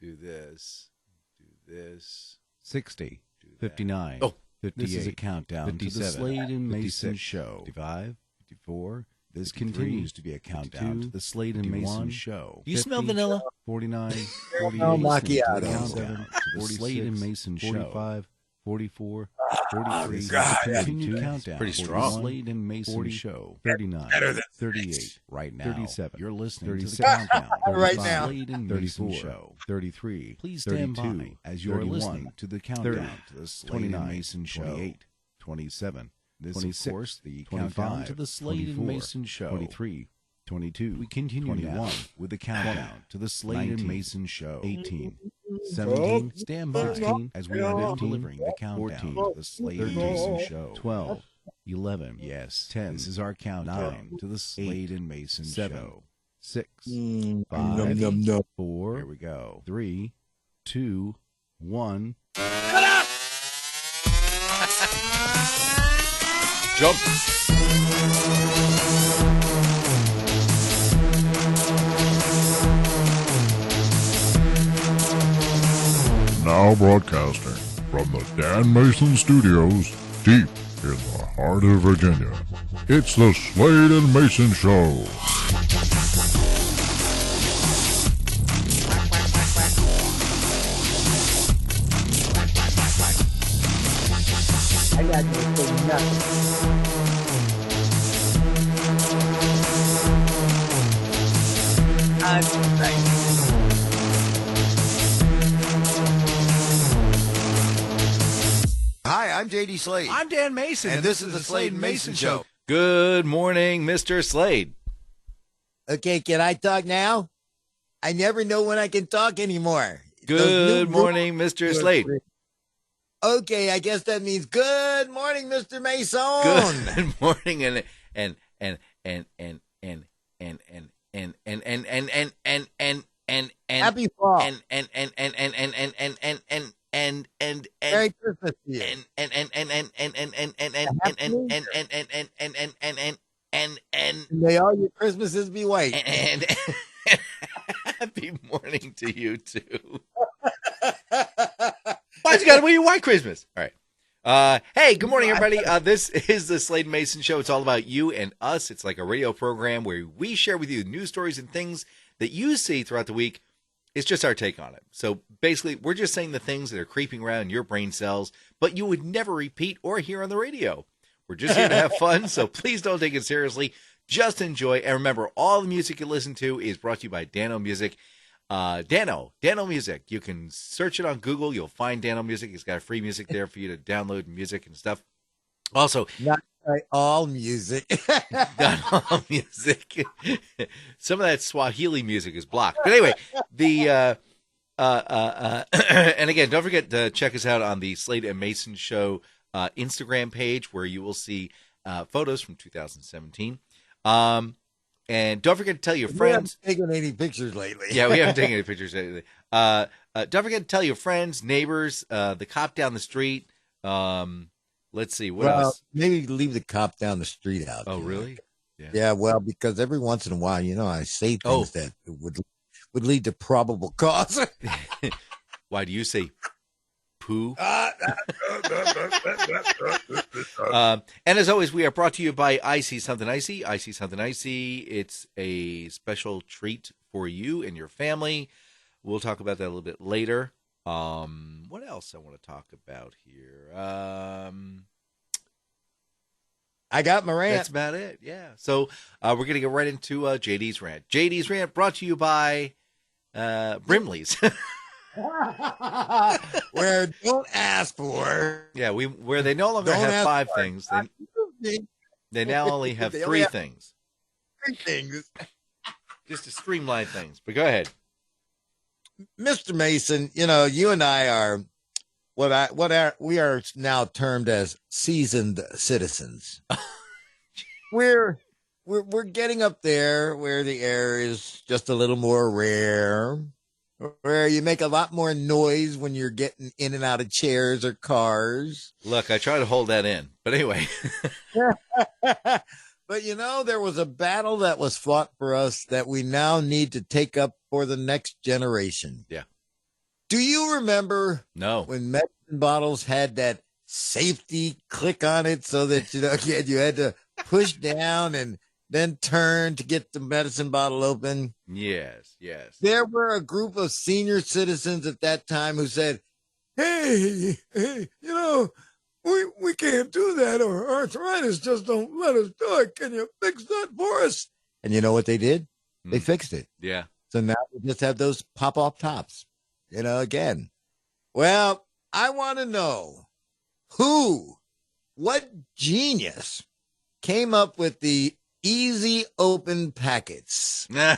Do this. Do this. 60. Do that. 59. Oh, 58. This is a countdown 57, to the Slade and Mayson 56, show. 55. 54. This 53, continues to be a countdown to the Slade and 51, Mason show. Do you smell vanilla? 49. 48. No macchiato. Listening to the 47, countdown to the 46, Slade and Mason 45, show. 44. Oh, 43. God. Continued 52, countdown. Pretty to the strong. Slade and Mason 40, show. 39. Better than 38. Right now, 37. you're listening 36. to the countdown. Right 35, now. Slade and Mason 34, show. 33. Please stand 32, by as you're 31, listening to the countdown 30, to the Slade 29, and Mason show. 28, 27. This, 26, of course, the 25, countdown to the Slade 24, and Mason show. 23, 22. We continue 21 now with the countdown to the Slade 19, and Mason show. 18, 17. Stand by 16, as we are now 15, delivering the countdown 14, to the Slade and Mason 13, show. 12, 11, Yes, 10, this is our countdown 9, to the Slade and Mason 7, show. 6, Num, 5, num, num. 4, Here we go. 3, 2, 1. Jump. Now broadcasting from the Dan Mason Studios, deep in the heart of Virginia. It's the Slade and Mason Show. I got to say nothing. I'm right. Hi, I'm J.D. Slade. I'm Dan Mason, and this is the Slade and Mason Show. Good morning, Mr. Slade. Okay, can I talk now? I never know when I can talk anymore. Those Good new morning, Mr. rules- Slade. Okay, I guess that means good morning, Mr. Mason. Good morning, and Happy fall. Merry Christmas to you. May all your Christmases be white. And happy morning to you too. Why's you got to be white Christmas? All right. Hey, good morning, everybody. This is the Slade and Mason Show. It's all about you and us. It's like a radio program where we share with you news stories and things that you see throughout the week. It's just our take on it. So basically, we're just saying the things that are creeping around your brain cells, but you would never repeat or hear on the radio. We're just here to have fun, so please don't take it seriously. Just enjoy. And remember, all the music you listen to is brought to you by Dano Music. Dano Music. You can search it on Google. You'll find Dano Music. It's got free music there for you to download music and stuff. Also, Not all music. not all music. Some of that Swahili music is blocked. But anyway, and again, don't forget to check us out on the Slade and Mason Show Instagram page, where you will see photos from 2017. And don't forget to tell your friends. We haven't taken any pictures lately. Yeah, we haven't taken any pictures lately. Don't forget to tell your friends, neighbors, the cop down the street. Let's see, what else? Maybe leave the cop down the street out. Oh, there. really? Yeah, well, because every once in a while, I say things that would lead to probable cause. Why do you say poo? And as always, we are brought to you by Iceysomethinicey. Iceysomethinicey, it's a special treat for you and your family. We'll talk about that a little bit later. What else I want to talk about here? I got my rant. That's about it. Yeah. So we're going to get right into JD's rant. JD's rant brought to you by Brimley's. Where don't ask for. Yeah, where they no longer Don't have ask 5 for it. things. They now only have They 3 only have- things. 3 things. Just to streamline things. But go ahead. Mr. Mason, you and I are we are now termed as seasoned citizens. we're getting up there where the air is just a little more rare, where you make a lot more noise when you're getting in and out of chairs or cars. Look, I try to hold that in. But anyway. But there was a battle that was fought for us that we now need to take up for the next generation. Yeah. Do you remember No. when medicine bottles had that safety click on it so that you had to push down and then turn to get the medicine bottle open? Yes, yes. There were a group of senior citizens at that time who said, hey, we can't do that, or arthritis just don't let us do it. Can you fix that for us? And you know what they did? They fixed it. Yeah. So now we just have those pop-off tops, again. Well, I want to know what genius came up with the easy open packets. Now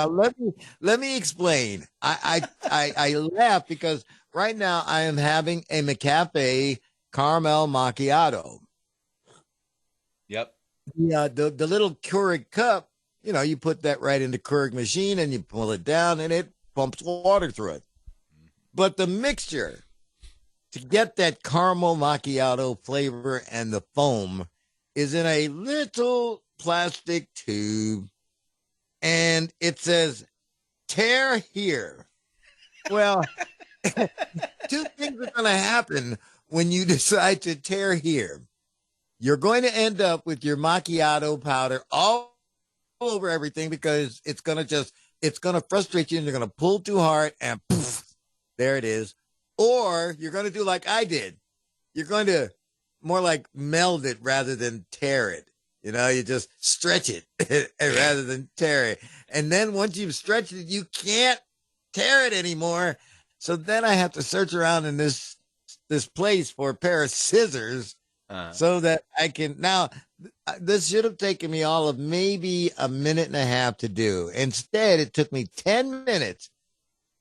let me explain. I laugh because right now I am having a McCafe caramel macchiato. Yep. Yeah, the little Keurig cup, you put that right in the Keurig machine and you pull it down and it pumps water through it. But the mixture to get that caramel macchiato flavor and the foam is in a little plastic tube, and it says, tear here. Well, two things are going to happen when you decide to tear here. You're going to end up with your macchiato powder all over everything because it's going to frustrate you and you're going to pull too hard and poof, there it is. Or you're going to do like I did. You're going to more like meld it rather than tear it. You just stretch it rather than tear it. And then once you've stretched it, you can't tear it anymore. So then I have to search around in this place for a pair of scissors so that I can. Now, this should have taken me all of maybe a minute and a half to do. Instead, it took me 10 minutes.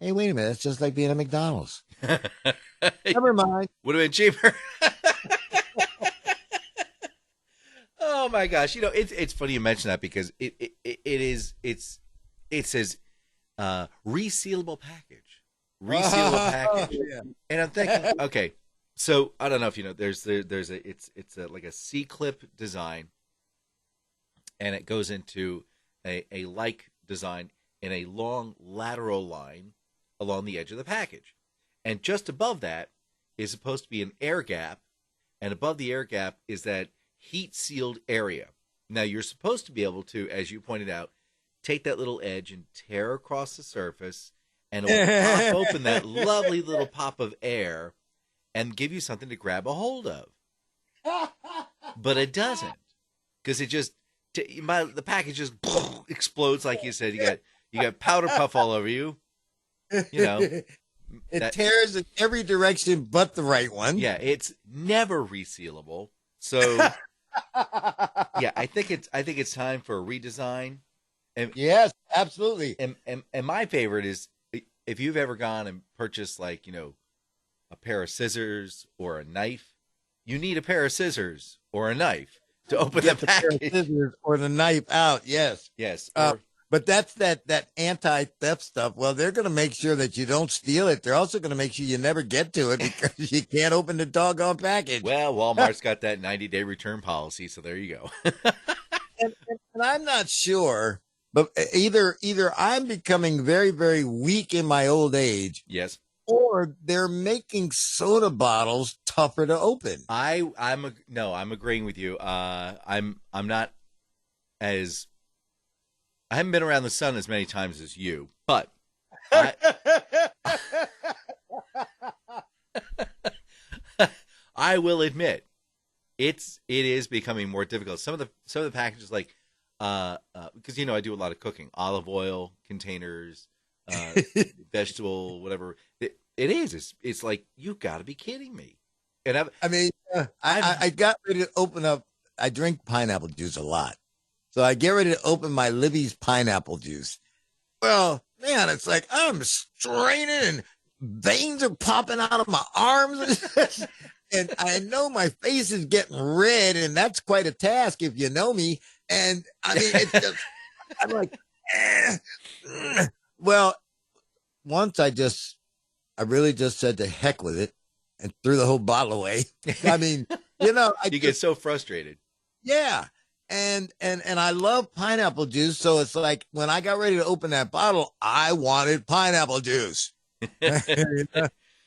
Hey, wait a minute. It's just like being at McDonald's. Never mind. Would have been cheaper. Oh my gosh! It's funny you mention that because it says resealable package, Yeah. and I'm thinking, okay, so I don't know if you know, there's like a C-clip design, and it goes into a like design in a long lateral line along the edge of the package. And just above that is supposed to be an air gap, and above the air gap is that heat-sealed area. Now, you're supposed to be able to, as you pointed out, take that little edge and tear across the surface, and it will pop open that lovely little pop of air and give you something to grab a hold of. But it doesn't, because it just the package just explodes, like you said. You got powder puff all over you. It tears in every direction but the right one. Yeah, it's never resealable. So, yeah, I think it's time for a redesign. And, yes, absolutely. And my favorite is if you've ever gone and purchased a pair of scissors or a knife, you need a pair of scissors or a knife to open the package. Pair of scissors or the knife out. Yes. Yes. But that's that anti-theft stuff. Well, they're going to make sure that you don't steal it. They're also going to make sure you never get to it because you can't open the doggone package. Well, Walmart's got that 90-day return policy, so there you go. and I'm not sure, but either I'm becoming very, very weak in my old age. Yes. Or they're making soda bottles tougher to open. I'm agreeing with you. I'm not as. I haven't been around the sun as many times as you, but I will admit it is becoming more difficult. Some of the packages, like because I do a lot of cooking, olive oil containers, vegetable, whatever. It's like, you've got to be kidding me. And I got ready to open up. I drink pineapple juice a lot. So I get ready to open my Libby's pineapple juice. Well, man, it's like I'm straining and veins are popping out of my arms. And I know my face is getting red, and that's quite a task if you know me. And it's just, I'm like, Well, once I really just said to heck with it and threw the whole bottle away. You get so frustrated. Yeah. And I love pineapple juice. So it's like when I got ready to open that bottle, I wanted pineapple juice.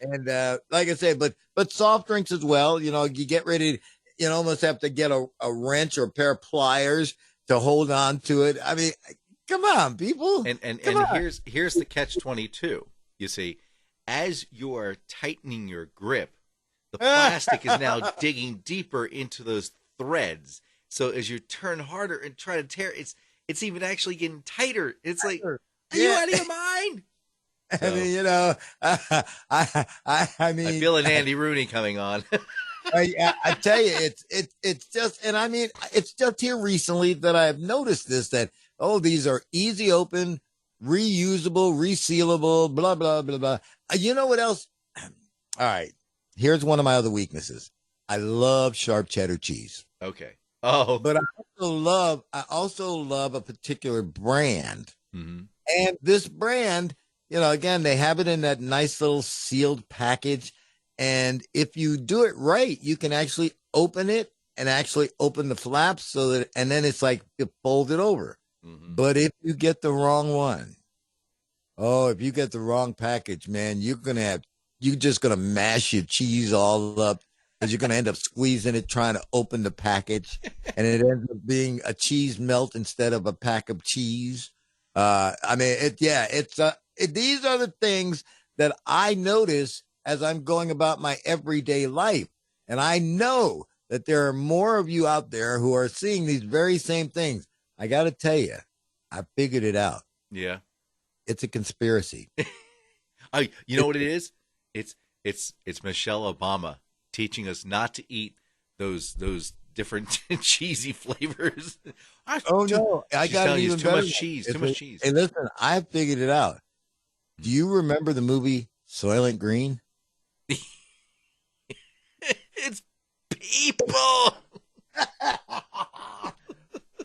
And like I said, but soft drinks as well. You know, you get ready to, you almost have to get a wrench or a pair of pliers to hold on to it. I mean, come on, people. And Come on. here's the catch-22. You see, as you are tightening your grip, the plastic is now digging deeper into those threads. So as you turn harder and try to tear, it's even actually getting tighter. It's like, are you out of your mind? I mean, you know, I mean, I feel an Andy Rooney coming on. I tell you, it's just, and I mean, it's just here recently that I've noticed this, that, oh, these are easy open, reusable, resealable, blah, blah, blah, blah. You know what else? All right. Here's one of my other weaknesses. I love sharp cheddar cheese. Okay. Oh, But I also love a particular brand. mm-hmm. And this brand, you know, again, they have it in that nice little sealed package. And if you do it right, you can actually open it and actually open the flaps so that, and then it's like you fold it over. Mm-hmm. But if you get the wrong one, if you get the wrong package, man, you're just going to mash your cheese all up because you're going to end up squeezing it, trying to open the package. And it ends up being a cheese melt instead of a pack of cheese. I mean, these are the things that I notice as I'm going about my everyday life. And I know that there are more of you out there who are seeing these very same things. I got to tell you, I figured it out. Yeah. It's a conspiracy. You know what it is? It's Michelle Obama teaching us not to eat those different cheesy flavors. Oh no, I She's got telling it you even it's too better. much cheese. Too much cheese. Hey, listen, I figured it out. Do you remember the movie Soylent Green? It's people.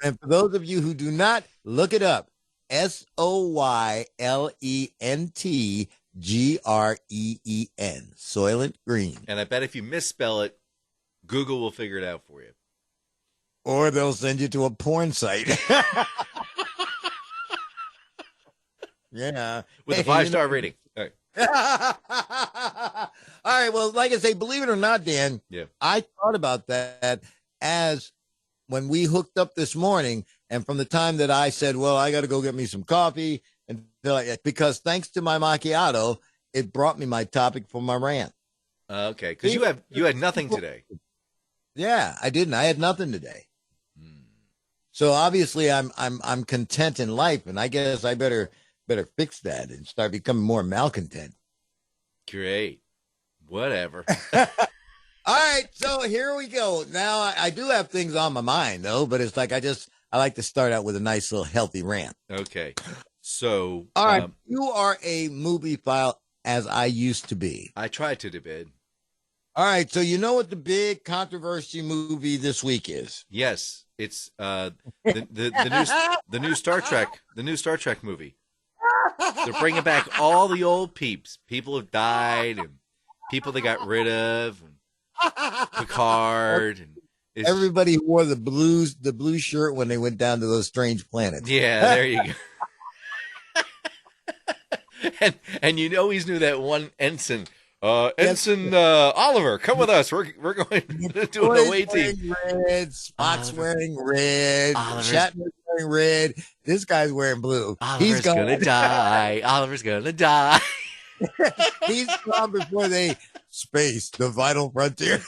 And for those of you who do not, look it up. SOYLENTGREEN. Soylent Green. And I bet if you misspell it, Google will figure it out for you. Or they'll send you to a porn site. Yeah. With a 5-star rating. All right. All right. Well, like I say, believe it or not, Dan, Yeah. I thought about that as when we hooked up this morning, and from the time that I said, well, I got to go get me some coffee, and because thanks to my macchiato, it brought me my topic for my rant. Okay, because you had nothing today. Yeah, I didn't. I had nothing today. So obviously I'm content in life, and I guess I better fix that and start becoming more malcontent. Great. Whatever. All right, so here we go. Now I do have things on my mind though, but it's like I like to start out with a nice little healthy rant. Okay. So All right, you are a movie file as I used to be. I tried to debate. All right, so you know what the big controversy movie this week is? Yes, it's the new Star Trek movie. They're bringing back all the old peeps. People have died and people they got rid of. And Picard. And everybody wore the blue shirt when they went down to those strange planets. Yeah, there you go. and you always knew that one ensign. Ensign Oliver, come with us. We're going to do an away team. Red, Spock's wearing red, Shatner's wearing red. This guy's wearing blue. He's gonna die. Oliver's gonna die. He's gone before they space the vital frontier.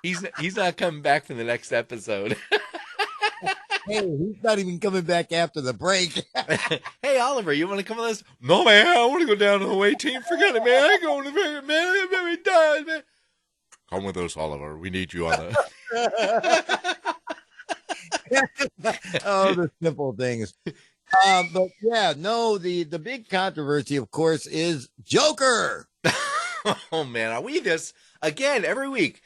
He's not coming back for the next episode. Hey, he's not even coming back after the break. Hey, Oliver, you want to come with us? No, man, I want to go down to the away team. Forget it, man. I ain't going to bed, man. I'm very tired, man. Come with us, Oliver. We need you on the. Oh, the simple things. But yeah, no, the big controversy, of course, is Joker. Oh man, are we this again every week?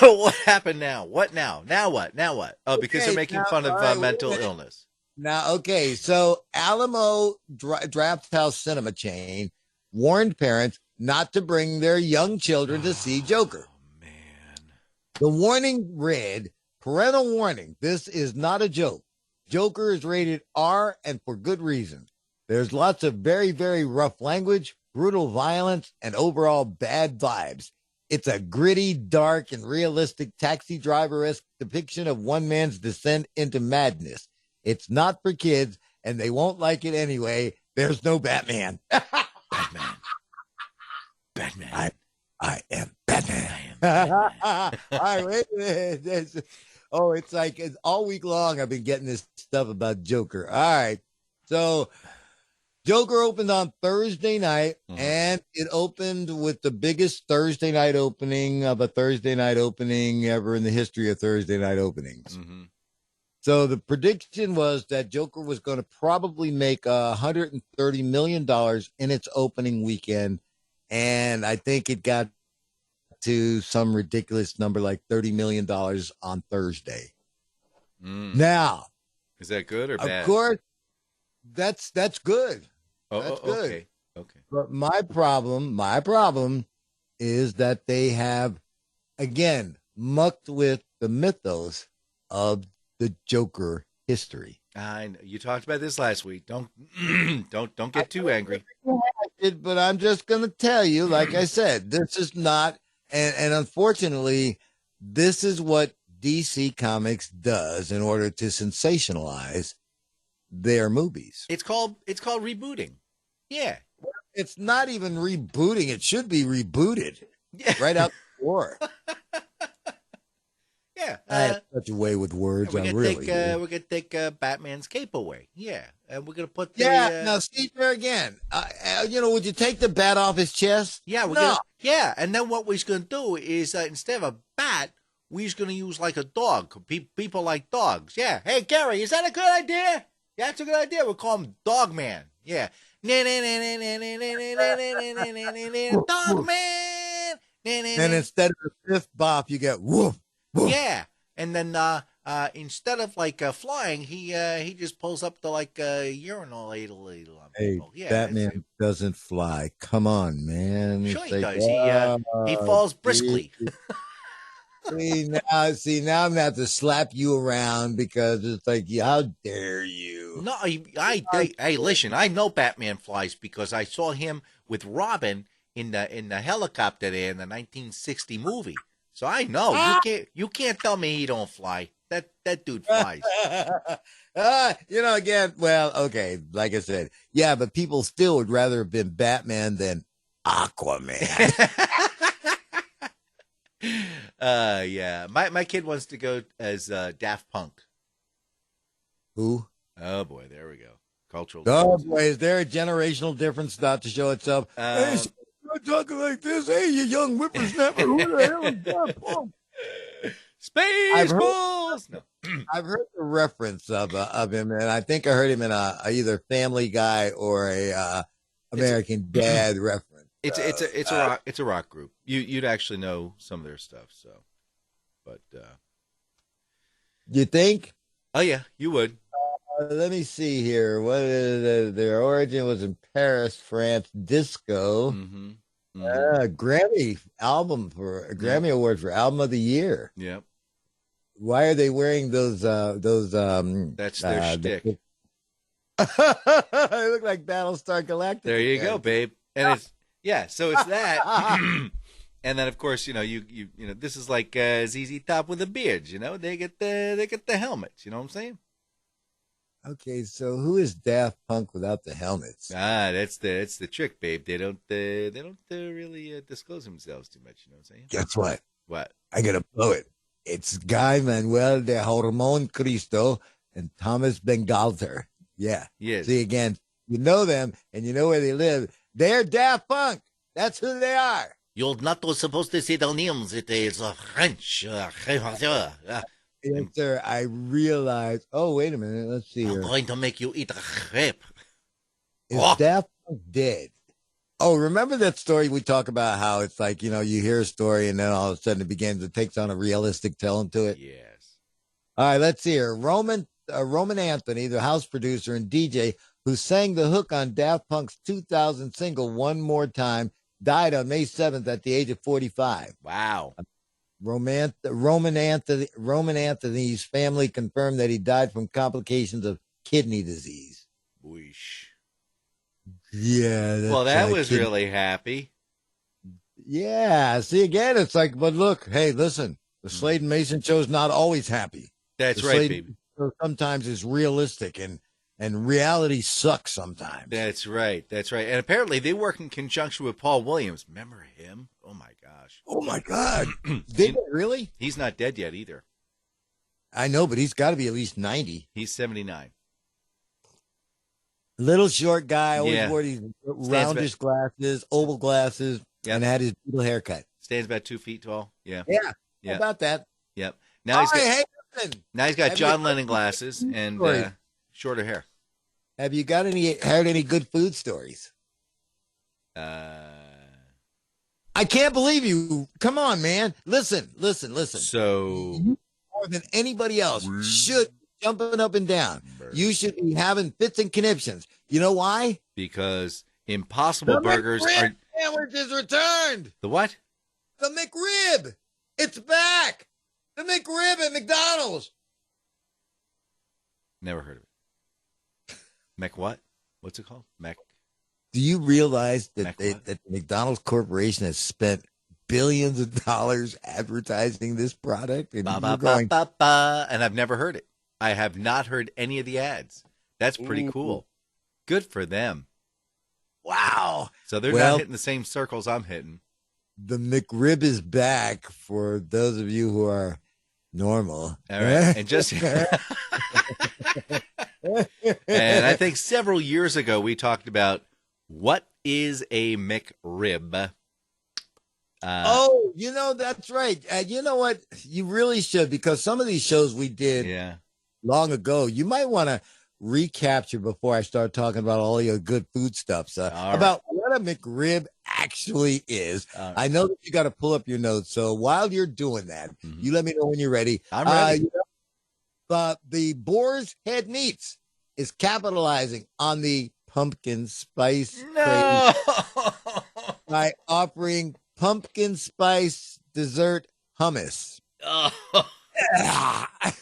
What happened now? What now? Now what? Now what? Oh, because they're making fun of mental illness. Now, okay, so Alamo Draft House Cinema Chain warned parents not to bring their young children to see Joker. Oh man. The warning read, parental warning, this is not a joke. Joker is rated R and for good reason. There's lots of very, very rough language, brutal violence, and overall bad vibes. It's a gritty, dark, and realistic taxi driver-esque depiction of one man's descent into madness. It's not for kids, and they won't like it anyway. There's no Batman. Batman. Batman. I am Batman. All right, wait a minute. It's all week long I've been getting this stuff about Joker. All right. So Joker opened on Thursday night, and it opened with the biggest Thursday night opening of a Thursday night opening ever in the history of Thursday night openings. Mm-hmm. So the prediction was that Joker was going to probably make $130 million in its opening weekend, and I think it got to some ridiculous number like $30 million on Thursday. Now, is that good or bad? Of course, that's good. Oh, that's good. Okay. But my problem is that they have, again, mucked with the mythos of the Joker history. I know. You talked about this last week. Don't get too angry. But I'm just going to tell you, like I said, this is not, and unfortunately, this is what DC Comics does in order to sensationalize their movies. It's called rebooting. Yeah. It's not even rebooting. It should be rebooted. Yeah. Right out the door. Yeah. I have such a way with words. We're I gonna really do. we're gonna take Batman's cape away. Yeah, and we're gonna put the Now see there again. Would you take the bat off his chest? Yeah, and then what we're gonna do is instead of a bat, we're gonna use like a dog. People like dogs. Yeah. Hey, Gary, is that a good idea? Yeah, that's a good idea. We'll call him Dog Man. Yeah. Dog Man. And instead of a fifth bop, you get woof. Woof. Yeah, and then instead of like flying, he just pulls up to like urinal ladle on people. Yeah, Batman doesn't fly. Come on, man. Sure he does. He falls briskly. See now I'm gonna have to slap you around because it's like, how dare you? No, hey, listen, I know Batman flies because I saw him with Robin in the helicopter there in the 1960 movie. So I know you can't tell me he don't fly. That dude flies. Again, well, okay, like I said, yeah, but people still would rather have been Batman than Aquaman. Yeah. My kid wants to go as Daft Punk. Who? Oh boy, there we go. Cultural. Oh boy, is there a generational difference not to show itself? Hey, you're talking like this. Hey, you young whippersnapper. Who the hell is Daft Punk? Spaceballs. No. I've heard the reference of him, and I think I heard him in either Family Guy or a American Dad reference. It's a rock group. You'd actually know some of their stuff. So, but you think? Oh yeah, you would. Let me see here. What is their origin was in Paris, France. Disco. Mm-hmm. Grammy award for album of the year. Yep. Why are they wearing those? That's their shtick. They look like Battlestar Galactica. There you go, babe. And so it's that. And then of course, you this is like ZZ Top with the beards. They get the helmets. You know what I'm saying? Okay, so who is Daft Punk without the helmets? That's the trick, babe. They don't really disclose themselves too much. You know what I'm saying? Guess what? What? I gotta blow it. It's Guy Manuel de Hormon Cristo and Thomas Bengalter. Yeah. Yes. See again, you know them and you know where they live. They're Daft Punk. That's who they are. You're not supposed to say their names. It is French. Yes, sir. I realize. Oh, wait a minute. Let's see here. I'm going to make you eat a crepe. Is Daft Punk dead? Oh, remember that story we talk about how it's like, you hear a story and then all of a sudden it takes on a realistic tone to it? Yes. All right, let's see here. Roman Anthony, the house producer and DJ who sang the hook on Daft Punk's 2000 single One More Time, died on May 7th at the age of 45. Wow. Roman Anthony's family confirmed that he died from complications of kidney disease. Whoosh. Yeah. Well, that was kid- really happy. Yeah. See, again, it's like, but look, hey, listen, the Slade and Mason show is not always happy. That's The right, Slade baby. show sometimes is realistic, and reality sucks sometimes. That's right. That's right. And apparently they work in conjunction with Paul Williams. Remember him? Oh, my gosh. Oh my God. Did they really? He's not dead yet either. I know, but he's got to be at least 90. He's 79. Little short guy, always Yeah. wore these roundish glasses, oval glasses, Yep. and had his little haircut. Stands about 2 feet tall. Yeah. Yeah. Yeah. How about that? Yep. Now he's got, Hey, listen. now he's got Have John you- Lennon glasses and Stories. shorter hair. Have you heard any good food stories? I can't believe you. Come on, man. Listen. So You more than anybody else should be jumping up and down. You should be having fits and conniptions. You know why? because Impossible Burgers are sandwich is returned. the what? The McRib. It's back. The McRib at McDonald's. Never heard of it. Mc what? What's it called? Mc. Do you realize that Mac what? that the McDonald's Corporation has spent billions of dollars advertising this product? And Ba, you're ba, going, ba, ba, ba, and I've never heard it. I have not heard any of the ads. That's pretty Ooh. cool. Good for them. wow. So they're Well- not hitting the same circles I'm hitting. The McRib is back for those of you who are normal. All right. And just and I think several years ago we talked about what is a McRib. Oh, you know, that's right. You know what? You really should, because some of these shows we did Yeah. long ago, you might want to recapture before I start talking about all your good food stuffs All right. about what a McRib actually is. All right. I know that you got to pull up your notes. So while you're doing that, Mhm. you let me know when you're ready. I'm ready. The Boar's Head Meats is capitalizing on the pumpkin spice craze No. by offering pumpkin spice dessert hummus.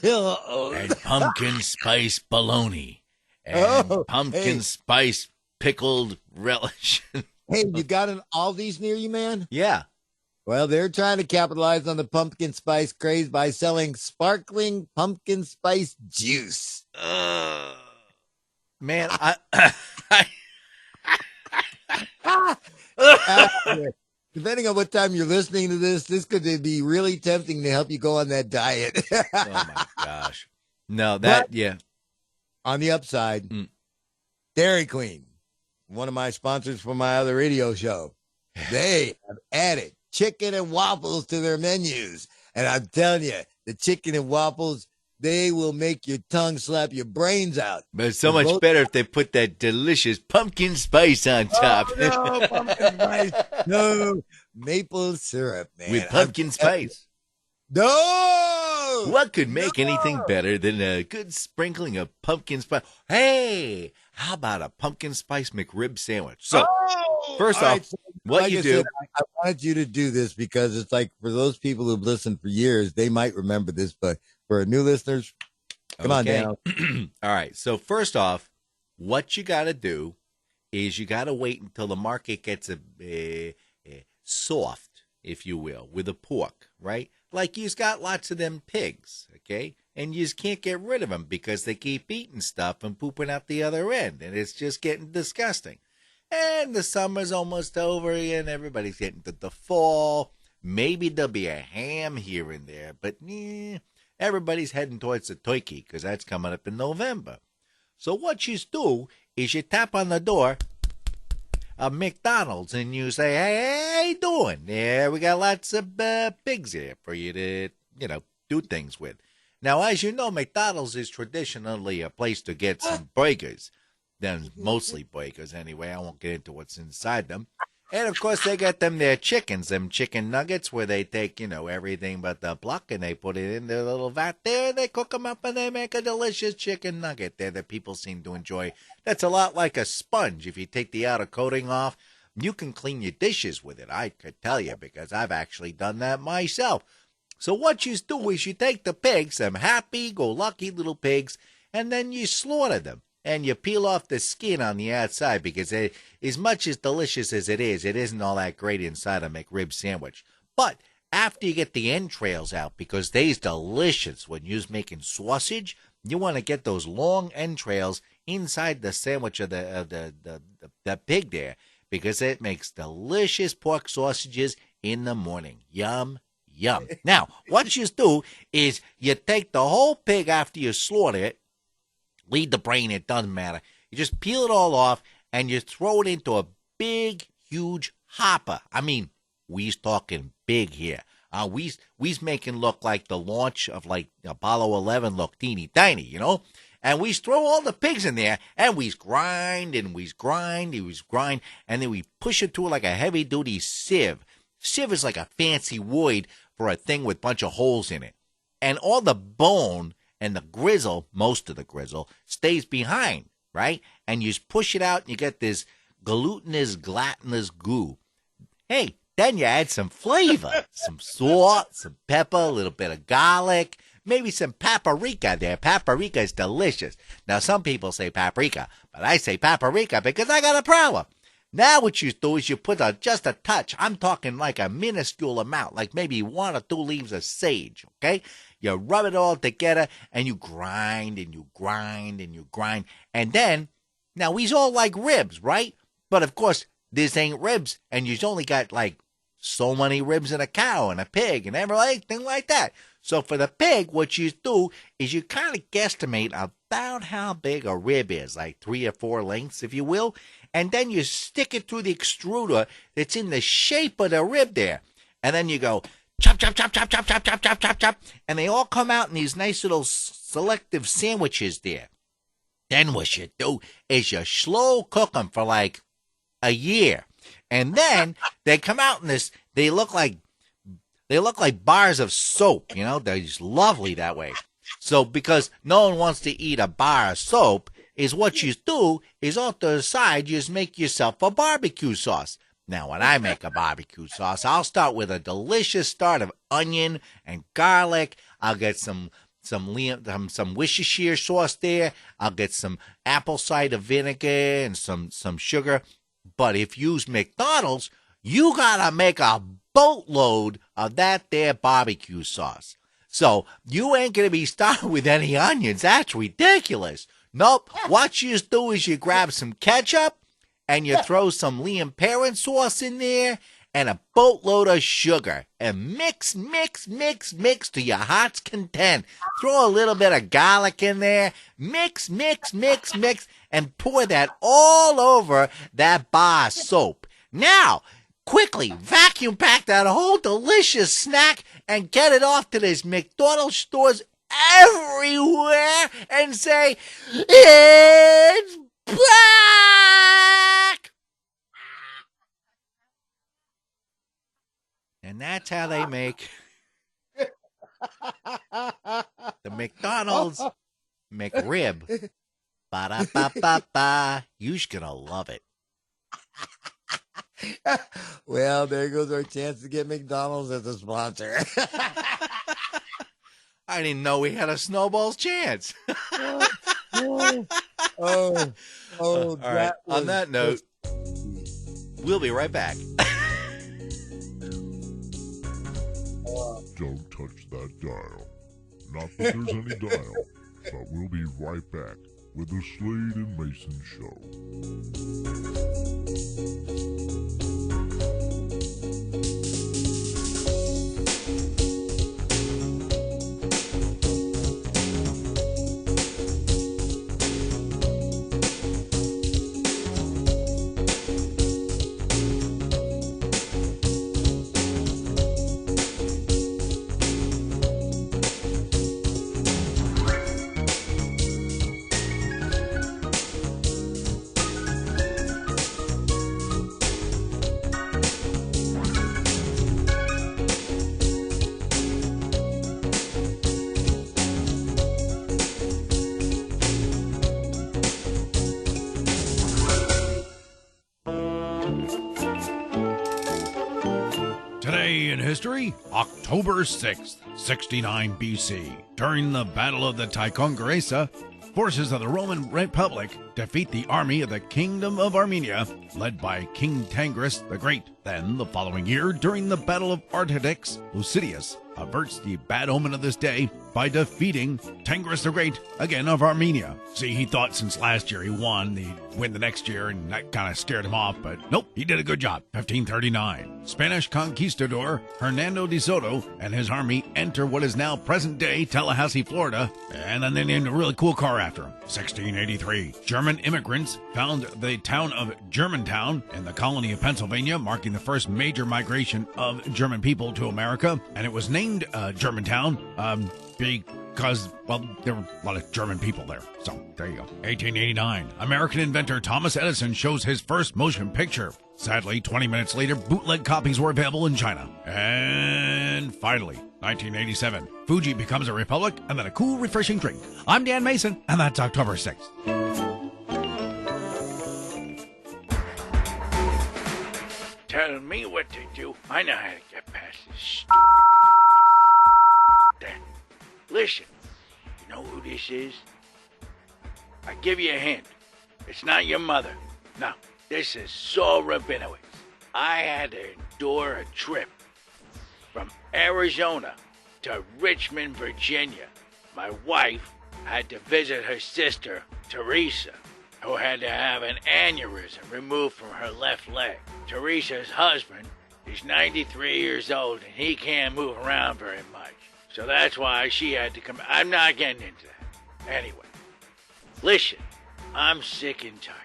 And pumpkin spice bologna. And Oh, pumpkin hey. spice pickled relish. Hey, you got an Aldi's near you, man? Yeah. Well, they're trying to capitalize on the pumpkin spice craze by selling sparkling pumpkin spice juice. Man, I Depending on what time you're listening to this could be really tempting to help you go on that diet. oh my gosh. No, that yeah. On the upside, Mm. Dairy Queen, one of my sponsors for my other radio show, they have added chicken and waffles to their menus. And I'm telling you, the chicken and waffles, they will make your tongue slap your brains out. But it's so They're much both- better if they put that delicious pumpkin spice on top. Oh, no, pumpkin spice. No, maple syrup, man. With pumpkin spice. No! What could make anything better than a good sprinkling of pumpkin spice? Hey, how about a pumpkin spice McRib sandwich? So, Oh! first All off, right, so what like you I do, said, I wanted you to do this because it's like for those people who've listened for years, they might remember this, but for new listeners, come on Okay. down. All right. So first off, what you got to do is you got to wait until the market gets a soft, if you will, with the pork, right? Like you've got lots of them pigs, okay? And you just can't get rid of them because they keep eating stuff and pooping out the other end, and it's just getting disgusting. And the summer's almost over and everybody's getting to the fall. Maybe there'll be a ham here and there, but everybody's heading towards the turkey because that's coming up in November. So what you do is you tap on the door of McDonald's and you say, hey, how you doing? Yeah, we got lots of pigs here for you to, do things with. Now, as you know, McDonald's is traditionally a place to get some burgers. Then mostly burgers anyway. I won't get into what's inside them. And, of course, they got them chickens, them chicken nuggets where they take, everything but the block and they put it in their little vat there. They cook them up and they make a delicious chicken nugget there that people seem to enjoy. That's a lot like a sponge. If you take the outer coating off, you can clean your dishes with it. I could tell you because I've actually done that myself. So what you do is you take the pigs, them happy-go-lucky little pigs, and then you slaughter them. and you peel off the skin on the outside because as much as delicious as it isn't all that great inside a McRib sandwich. But after you get the entrails out, because they's delicious when you's making sausage, you want to get those long entrails inside the sandwich of the pig there, because it makes delicious pork sausages in the morning. Yum, yum. Now, what you do is you take the whole pig after you slaughter it, leave the brain, it doesn't matter. You just peel it all off, and you throw it into a big, huge hopper. I mean, we's talking big here. We's making look like the launch of like Apollo 11 look teeny tiny, you know? And we throw all the pigs in there, and we grind, and we grind, and then we push it through like a heavy-duty sieve. Sieve is like a fancy word for a thing with a bunch of holes in it. And all the bone and the grizzle, most of the grizzle, stays behind, right? And you just push it out, and you get this glutinous goo. Hey, then you add some flavor, some salt, some pepper, a little bit of garlic, maybe some paprika there. Paprika is delicious. Now, some people say paprika, but I say paprika because I got a problem. Now what you do is you put just a touch. I'm talking like a minuscule amount, like maybe 1 or 2 leaves of sage, okay? You rub it all together, and you grind, and you grind, and you grind. And then, now we's all like ribs, right? But, of course, this ain't ribs, and you've only got like so many ribs in a cow and a pig and everything like that. So for the pig, what you do is you kind of guesstimate about how big a rib is, like 3 or 4 lengths, if you will, and then you stick it through the extruder that's in the shape of the rib there. And then you go chop, chop, chop, chop, chop, chop, chop, chop, chop, chop, and they all come out in these nice little selective sandwiches there. Then what you do is you slow cook them for like a year. And then they come out in this, they look like bars of soap, you know, they're just lovely that way. So because no one wants to eat a bar of soap, is what you do is off to the side, you just make yourself a barbecue sauce. Now, when I make a barbecue sauce, I'll start with a delicious start of onion and garlic. I'll get some Worcestershire sauce there. I'll get some apple cider vinegar and some sugar. But if you use McDonald's, you gotta make a boatload of that there barbecue sauce. So you ain't gonna be starting with any onions. That's ridiculous. Nope. What you do is you grab some ketchup and you throw some Liam Parent sauce in there and a boatload of sugar and mix to your heart's content. Throw a little bit of garlic in there. Mix, and pour that all over that bar of soap. Now, quickly vacuum pack that whole delicious snack and get it off to this McDonald's stores everywhere and say, it's back! And that's how they make the McDonald's McRib. Ba-da-ba-ba-ba. You're gonna love it. Well, there goes our chance to get McDonald's as a sponsor. I didn't know we had a snowball's chance. Oh, All right. On that note, we'll be right back. Don't touch that dial. Not that there's any dial, but we'll be right back with the Slade and Mayson Show. Today in history, October 6th, 69 BC. During the Battle of the Ticonderoga, forces of the Roman Republic defeat the army of the Kingdom of Armenia, led by King Tangris the Great. Then, the following year, during the Battle of Artedix, Lucidius averts the bad omen of this day by defeating Tangris the Great, again of Armenia. See, he thought since last year he won, he'd win the next year, and that kind of scared him off, but nope, he did a good job. 1539. Spanish conquistador Hernando de Soto and his army enter what is now present-day Tallahassee, Florida, and then they named a really cool car after him. 1683. German immigrants found the town of Germantown in the colony of Pennsylvania, marking the first major migration of German people to America, and it was named Germantown because, well, there were a lot of German people there. So, there you go. 1889. American inventor Thomas Edison shows his first motion picture. Sadly, 20 minutes later, bootleg copies were available in China. And finally, 1987. Fuji becomes a republic and then a cool, refreshing drink. I'm Dan Mayson, and that's October 6th. Telling me what to do. I know how to get past this then. Listen, you know who this is? I give you a hint. It's not your mother. No, this is Saul Rabinowitz. I had to endure a trip from Arizona to Richmond, Virginia. My wife had to visit her sister, Teresa, who had to have an aneurysm removed from her left leg. Teresa's husband is 93 years old and he can't move around very much. So that's why she had to come. I'm not getting into that. Anyway, listen, I'm sick and tired.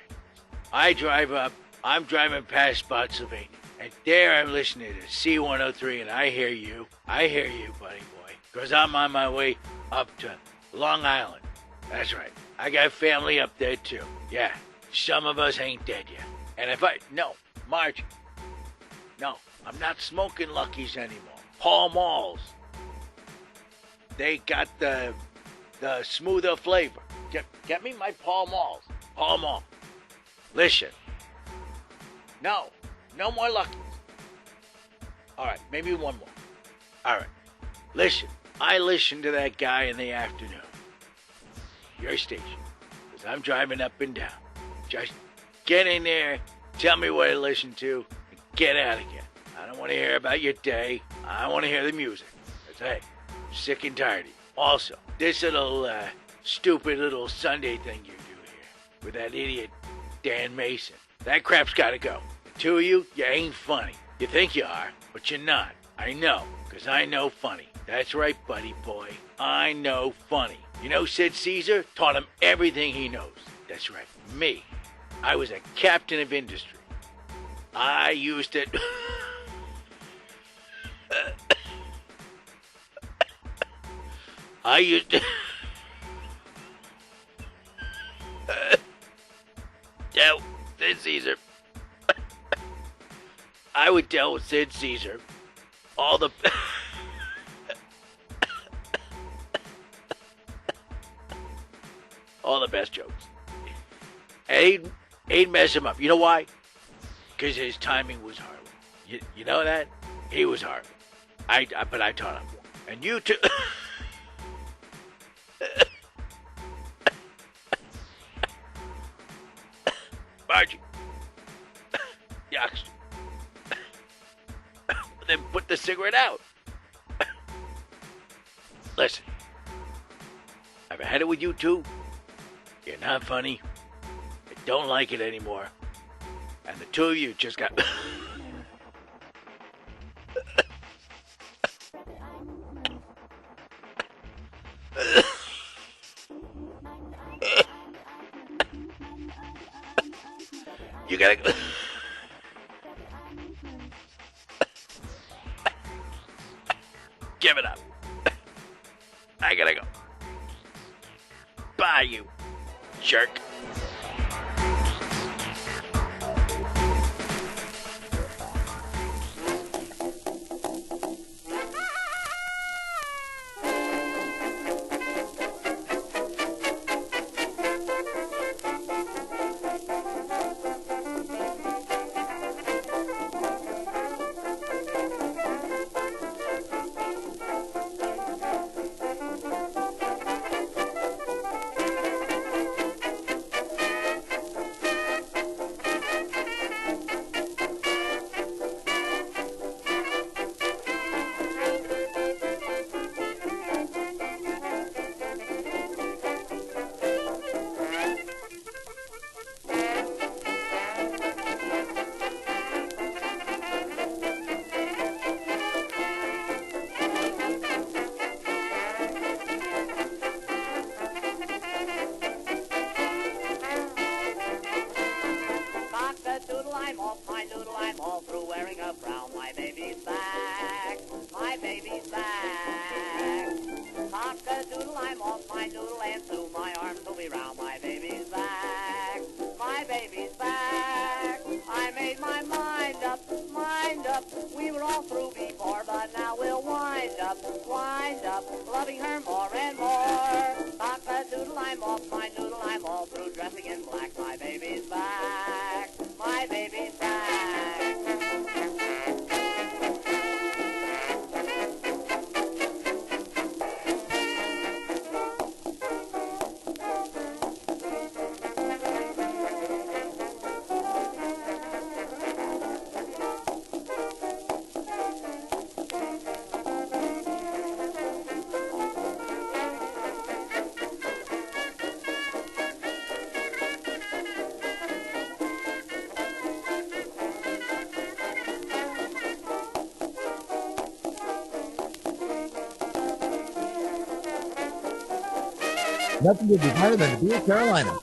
I'm driving past Spotsylvania, and there I'm listening to C103, and I hear you, buddy boy, because I'm on my way up to Long Island. That's right. I got family up there, too. Yeah, some of us ain't dead yet. And Marge, no, I'm not smoking Luckies anymore. Pall Malls. They got the smoother flavor. Get me my Pall Malls. Pall Mall. Listen. No more Luckies. All right, maybe one more. All right. Listen, I listened to that guy in the afternoon. Your station. Because I'm driving up and down. Just get in there, tell me what to listen to, and get out again. I don't want to hear about your day. I want to hear the music. That's it. I'm sick and tired of you. Also, this little stupid little Sunday thing you do here with that idiot Dan Mayson. That crap's got to go. The two of you ain't funny. You think you are, but you're not. I know, because I know funny. That's right, buddy boy. I know funny. You know Sid Caesar taught him everything he knows. That's right. Me. I was a captain of industry. I used to... Tell Sid Caesar. I would tell Sid Caesar all the... all the best jokes. And he'd mess him up. You know why? Because his timing was horrible. You know that? He was horrible. But I taught him. And you too... Margie. Youngster. Then put the cigarette out. Listen. I've had it with you too. You're not funny. I don't like it anymore. And the two of you just got... You gotta go. Give it up. I gotta go. Bye, you jerk. Cock-a-doodle, I'm all through wearing a frown. My baby's back. My baby's back. Cock-a-doodle, I'm off my noodle, and soon my arms will be round. My baby's back. My baby's back. I made my mind up, mind up. We were all through before, but now we'll wind up, loving her more and more. Cock-a-doodle, I'm off my noodle, I'm all through dressing in black. My baby's back. My baby's back. Nothing would be better than to be in Carolina.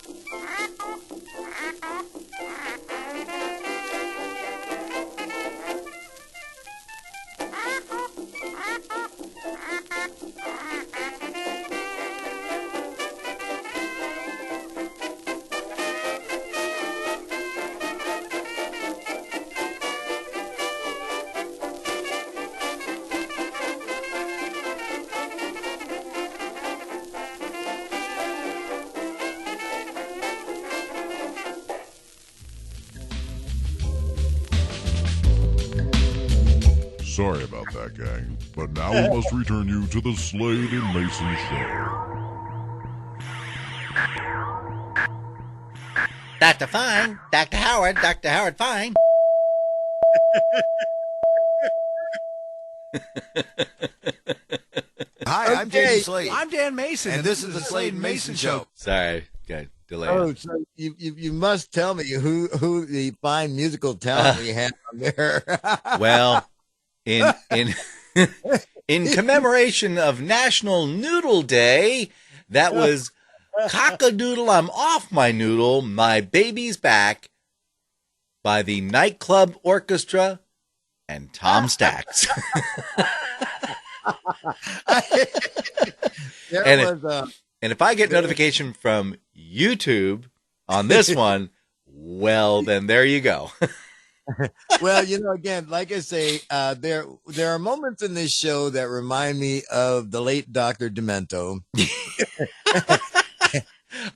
Sorry about that, gang, but now we must return you to the Slade and Mayson show. Dr. Fine, Dr. Howard Fine. Hi, I'm Okay. JD Slade. I'm Dan Mayson, And this is the Slade and Mayson Show. Sorry, got delay. Oh, so you must tell me who the fine musical talent we have on there. Well, in in commemoration of National Noodle Day, that was Cock-a-Doodle, I'm Off My Noodle, My Baby's Back by the Nightclub Orchestra and Tom Stacks. There And if I get notification from YouTube on this one, well, then there you go. well, again, like I say, there are moments in this show that remind me of the late Dr. Demento.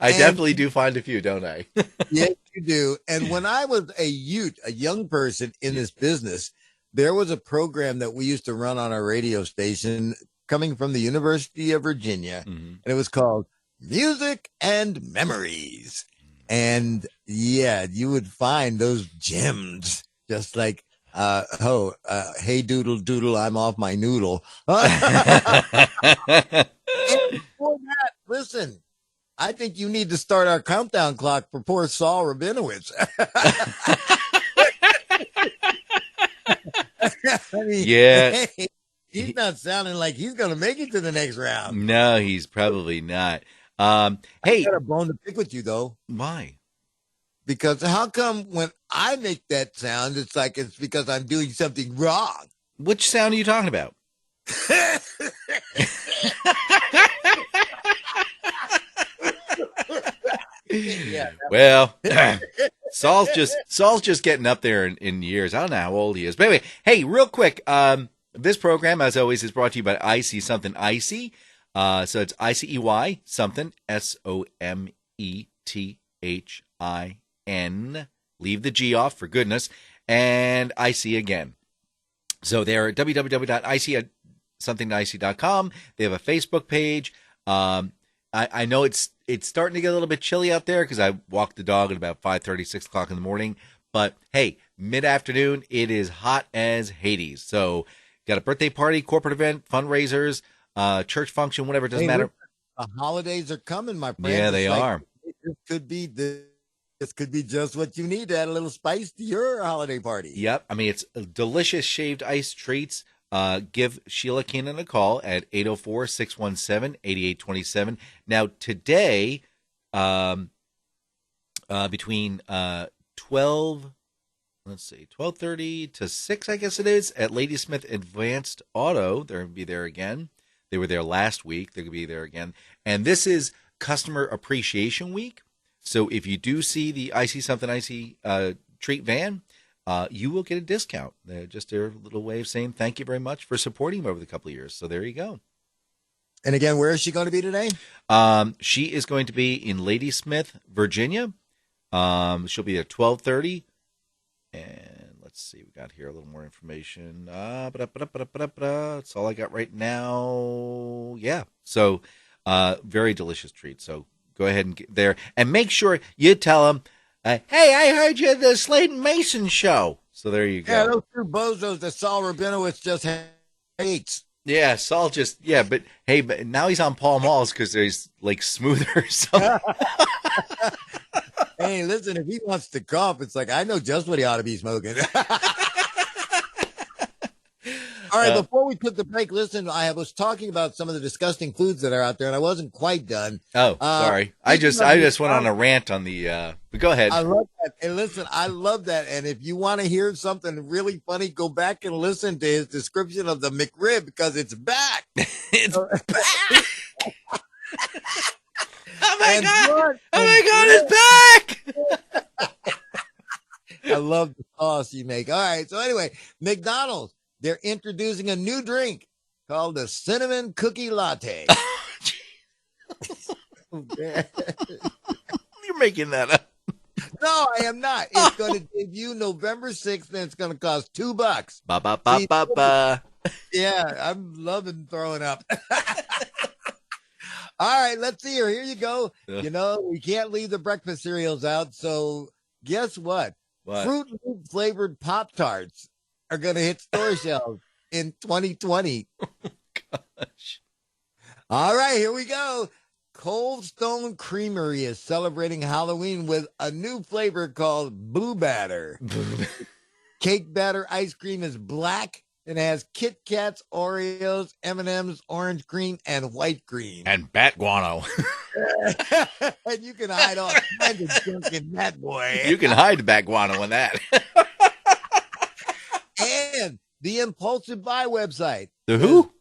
I definitely do find a few, don't I? Yes, you do. And when I was a young person in this business, there was a program that we used to run on our radio station coming from the University of Virginia, and it was called Music and Memories. And yeah, you would find those gems, just like, hey, doodle, doodle, I'm off my noodle. And before that, listen, I think you need to start our countdown clock for poor Saul Rabinowitz. I mean, Yeah. he's not sounding like he's going to make it to the next round. No, he's probably not. Hey, I got a bone to pick with you, though. why? Because how come when I make that sound, it's like it's because I'm doing something wrong? Which sound are you talking about? Yeah. Well, Saul's just getting up there in years. I don't know how old he is. But anyway, hey, real quick, this program, as always, is brought to you by Iceysomethinicey. So it's ICEY something, SOMETHIN. Leave the G off for goodness, and IC again. So they're at www.iceysomethingnicey.com. They have a Facebook page. I know it's starting to get a little bit chilly out there because I walked the dog at about 5:30, 6 o'clock in the morning. But hey, mid-afternoon, it is hot as Hades. So got a birthday party, corporate event, fundraisers, church function, whatever, it doesn't matter. The holidays are coming, my friend. Yeah, they are. This could be just what you need to add a little spice to your holiday party. Yep. I mean, it's delicious shaved ice treats. Give Sheila Keenan a call at 804-617-8827. Now, today, between 12 let's see, 12:30 to 6, I guess it is, at Ladysmith Advanced Auto. They're going to be there again. They were there last week. They're going to be there again. And this is Customer Appreciation Week. So if you do see the Iceysomethinicey treat van, you will get a discount. They're just their little way of saying thank you very much for supporting them over the couple of years. So there you go. And again, where is she going to be today? She is going to be in Ladysmith, Virginia. She'll be at 12:30. And let's see, we got here a little more information. That's all I got right now. Yeah. So very delicious treat. So go ahead and get there. And make sure you tell them, hey, I heard you at the Slade and Mayson show. So there you go. Yeah, those two bozos that Saul Rabinowitz just hates. Yeah, Saul but hey, but now he's on Paul Malls because he's like smoother or something. Hey, listen, if he wants to cough, it's like, I know just what he ought to be smoking. All right, before we took the break, listen, I was talking about some of the disgusting foods that are out there, and I wasn't quite done. Oh, sorry. I just went on a rant on the, but go ahead. I love that. And listen, I love that. And if you want to hear something really funny, go back and listen to his description of the McRib because it's back. It's back. Oh my God, it's back. I love the sauce you make. All right. So anyway, McDonald's, they're introducing a new drink called the Cinnamon Cookie Latte. You're making that up. No, I am not. It's going to debut November 6th, and it's going to cost $2. Ba ba ba ba ba. Yeah, I'm loving throwing up. All right, let's see here. Here you go. You know, we can't leave the breakfast cereals out. So guess what? Fruit Loop flavored Pop-Tarts are going to hit store shelves in 2020. Oh, gosh. All right, here we go. Cold Stone Creamery is celebrating Halloween with a new flavor called Blue Batter. Cake batter ice cream is black and has Kit Kats, Oreos, M&M's, orange cream, and white cream. And bat guano. And you can hide all kinds of junk in that, boy. You can hide bat guano in that. And the Impulsive Buy website. The who?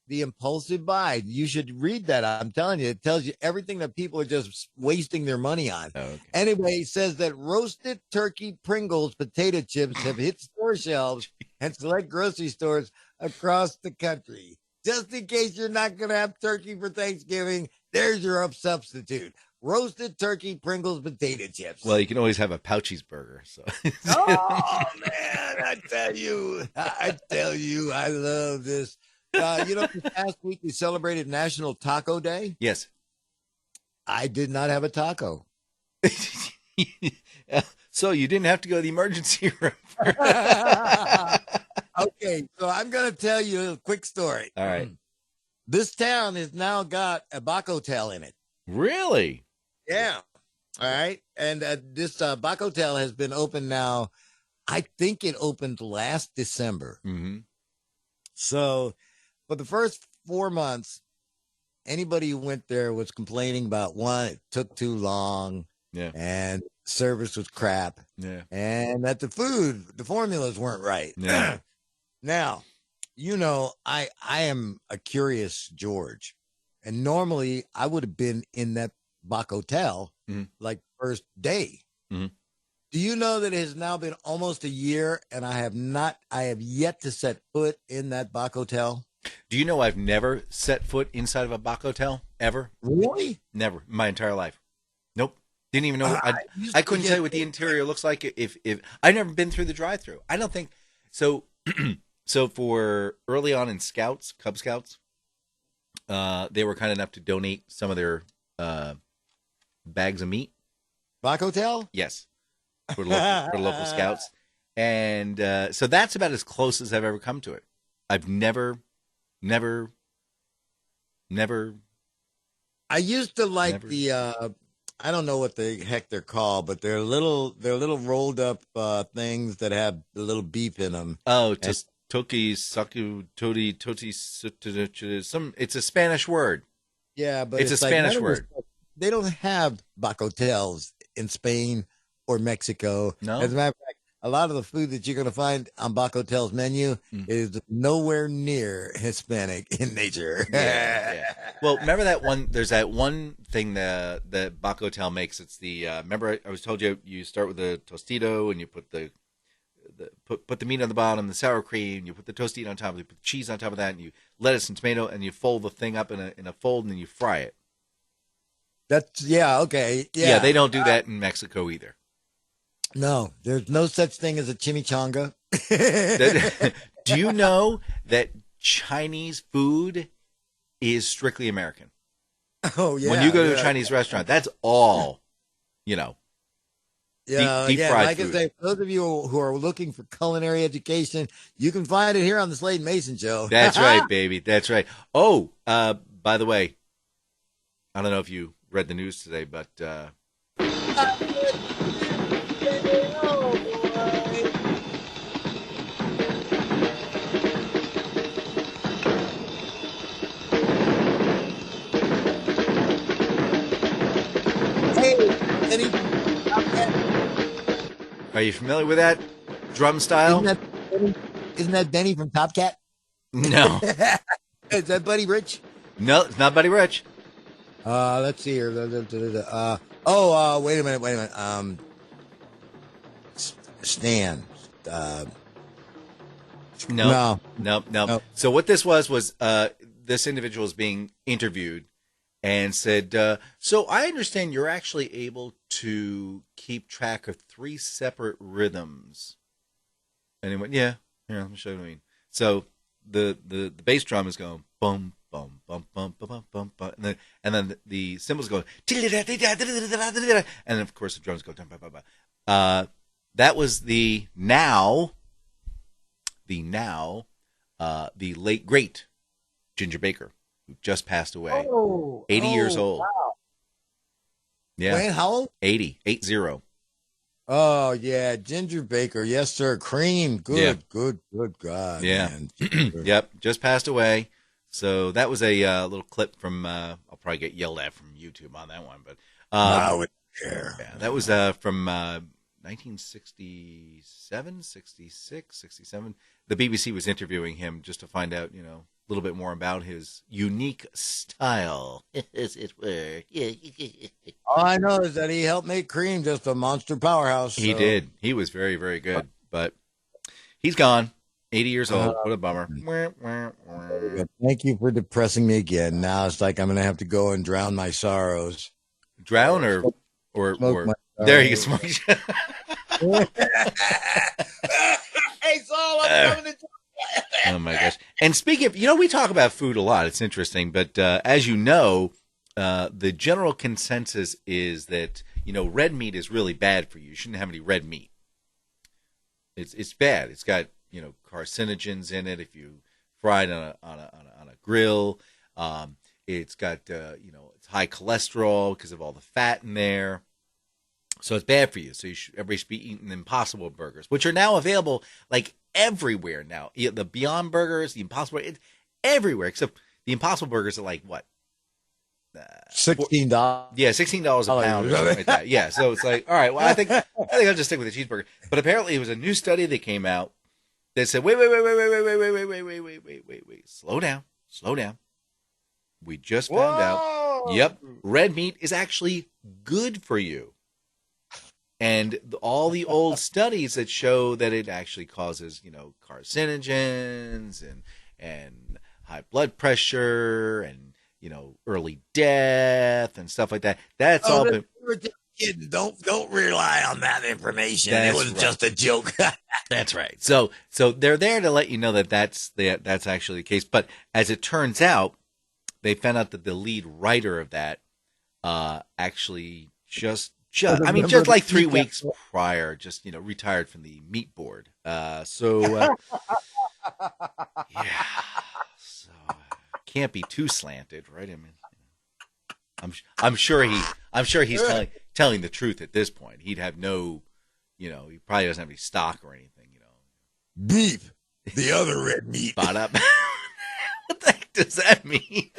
The Impulsive Buy. You should read that. I'm telling you, it tells you everything that people are just wasting their money on. Oh, okay. Anyway, it says that roasted turkey Pringles potato chips have hit store shelves and select grocery stores across the country. Just in case you're not going to have turkey for Thanksgiving, there's your substitute. Roasted turkey Pringles potato chips. Well, you can always have a Pouchies burger. So. Oh, man, I tell you, I love this. You know, this past week we celebrated National Taco Day. Yes. I did not have a taco. So you didn't have to go to the emergency room. Okay, so I'm going to tell you a quick story. All right. This town has now got a Bacotel in it. Really? Yeah. All right. And this Bacotel has been open now. I think it opened last December. Mm-hmm. So for the first 4 months, anybody who went there was complaining about one, it took too long. Yeah. And service was crap. Yeah. And that the formulas weren't right. Yeah. Now, you know, I am a curious George. And normally I would have been in that Bacotel like first day. Mm-hmm. Do you know that it has now been almost a year and I have yet to set foot in that Bacotel? Do you know I've never set foot inside of a Bacotel ever? Really? Never. My entire life. Nope. Didn't even know. I couldn't tell you what the interior looks like if I've never been through the drive-thru. I don't think so. So for early on in Scouts, Cub Scouts, they were kind enough to donate some of their bags of meat. Bacotel? Yes. For local Scouts. And so that's about as close as I've ever come to it. I've never. I used to like Never. the I don't know what the heck they're called, but they're little rolled up things that have a little beef in them. Oh, toki, saku, toti, some. It's a Spanish word. Yeah, but It's a Spanish word. They don't have Bacotels in Spain or Mexico. No? As a matter of fact, a lot of the food that you're going to find on Bach Hotel's menu is nowhere near Hispanic in nature. Yeah. Well, remember that one? There's that one thing that Bach Hotel makes. It's the remember I was told you start with the tostito and you put put the meat on the bottom, the sour cream, you put the tostito on top, you put the cheese on top of that, and you lettuce and tomato, and you fold the thing up in a fold, and then you fry it. Okay. Yeah, they don't do that in Mexico either. No, there's no such thing as a chimichanga. Do you know that Chinese food is strictly American? Oh, yeah. When you go to a Chinese restaurant, that's all, deep fried like food. I say, for those of you who are looking for culinary education, you can find it here on the Slade and Mayson Show. That's right, baby. That's right. Oh, by the way, I don't know if you read the news today, but are you familiar with that drum style? Isn't that Benny from Top Cat? No. Is that Buddy Rich? No, it's not Buddy Rich. Let's see here. Wait a minute. Stan. No. No. So what this was this individual is being interviewed and said, so I understand you're actually able to keep track of 3 separate rhythms. And he went, yeah, here, let me show you what I mean. So the bass drum is going bum, bum, bum, bum, bum, bum, bum, bum, and then the cymbals go, and then of course the drums go, that was the late great Ginger Baker, who just passed away, 80 years old. Wow. Yeah, Wayne, how old? 80. Oh yeah, Ginger Baker, yes sir. Cream, good God. Yeah, man. Yep, just passed away. So that was a little clip from. I'll probably get yelled at from YouTube on that one, but I would care. Yeah, that was from 1967, 66, 67. The BBC was interviewing him just to find out, a little bit more about his unique style. As it were. All I know is that he helped make Cream just a monster powerhouse. He did. He was very, very good. But he's gone. 80 years old. What a bummer. Thank you for depressing me again. Now it's like I'm going to have to go and drown my sorrows. Drown or there you go. Hey, Saul, I'm coming to. Oh my gosh! And speaking of, we talk about food a lot. It's interesting, but as you know, the general consensus is that red meat is really bad for you. You shouldn't have any red meat. It's bad. It's got carcinogens in it if you fry it on a grill. It's got it's high cholesterol because of all the fat in there. So it's bad for you. So everybody should be eating Impossible burgers, which are now available like everywhere now. The Beyond Burgers, the Impossible, it's everywhere except the Impossible Burgers are like what? $16. Yeah, $16 a pound or something like that. Yeah, so it's like, all right, well, I think I'll just stick with the cheeseburger. But apparently, it was a new study that came out that said, wait, slow down. We just found out. Yep, red meat is actually good for you. And all the old studies that show that it actually causes, carcinogens and high blood pressure and, early death and stuff like that. That's all been. Kidding. Don't rely on that information. It was just a joke. That's right. So they're there to let you know that that's actually the case. But as it turns out, they found out that the lead writer of that actually just like 3 weeks prior, retired from the meat board. Yeah, so can't be too slanted, right? I mean, I'm sure he's telling the truth at this point. He'd have no, he probably doesn't have any stock or anything, Beef, the other red meat. Bought up. What the heck does that mean?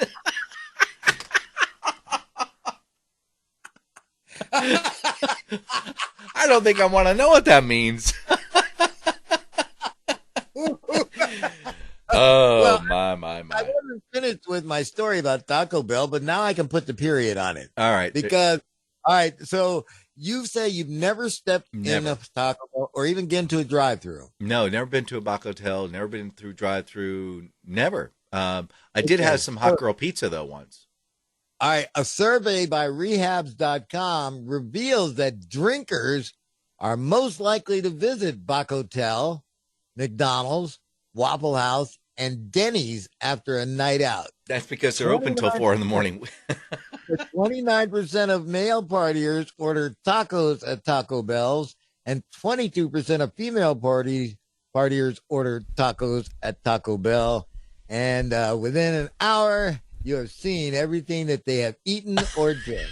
I don't think I want to know what that means. Oh, Well, my. I wasn't finished with my story about Taco Bell, but now I can put the period on it. All right. Because, all right, so you say you've never stepped in Never. a Taco Bell or even get into a drive-through. No, never been to a Baco Hotel, never been through drive-through, never. I did have some hot girl pizza, though, once. All right, a survey by rehabs.com reveals that drinkers are most likely to visit Baco Hotel, McDonald's, Waffle House, and Denny's after a night out. That's because they're open till 4 in the morning. 29% of male partiers order tacos at Taco Bell's, and 22% of female partiers order tacos at Taco Bell. And within an hour, you have seen everything that they have eaten or drank.